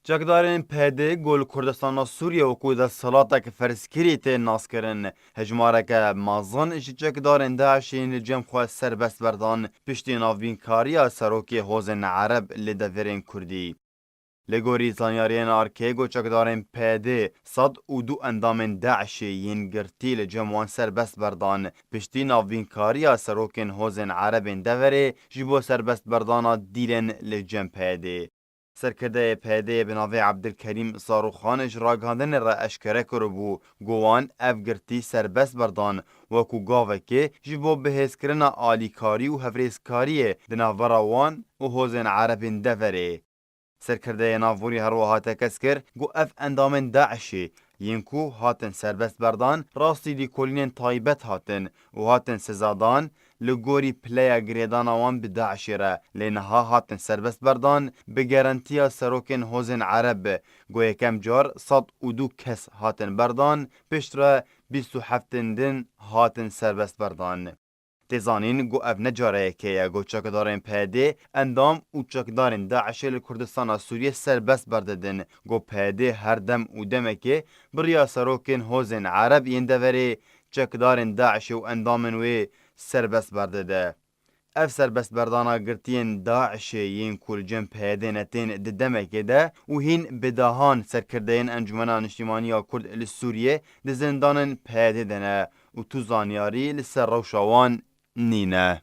Çekdarên PD gol Kurdistana Sûriye û ku desthilateke ferskirî tê naskirin. Hejmareke mezin ji çekdarên Daişê li cem xwe serbest berdan piştî navbînkariya serokê hozên Ereb li deverên Kurdî. Li gorî zanyariyên arkê çekdarên PD sed û du endamên Daişê yên girtî li cem wan serbest berdan piştî navbînkariya serokên hozên Erebên deverê ji bo serbest berdana dîlên li cem PD. Serkirdeyê PDyê bi navê Ebdilkerîm Zarokhan ji ragihandinê re eşkere kiribû gowan ev girtî serbest berdan wekû gavekê ji bo bihêzkirina alîkarî û hevrêzkariyê di navbera wan û hozên Erebên deverê. Serkirdeyê navborî herwiha tekez kir got ev endamên Daişê yên ku hatin serbest berdan rastî lîkolînên taybet hatin û hatin sezadan li gorî pileya girêdana wan bi Daişê re lê niha hatin serbest berdan bi gerantiya serokên hozên Ereb got yekem car 102 kes hatin berdan pişt re 27 din hatin serbest berdan. Têzanîn got ev ne careyekê ye got çekdarên PD endam û çekdarên Daişê li Kurdistana Sûriye serbest berdidin got PD her dem û demekê biriya serokên hozên Ereb yên deverê çekdarên Daişê û endamên wê serbest berdide. Ev serbestberdana girtiyên Daişê yên ku li cem PDyê tên di demekê de û hîn bidahan serkirdeyên Encumena Niştimaniya Kurd li Sûriyê di zindanên PD de ne û tu zanyarî li ser rewşa wan nîne.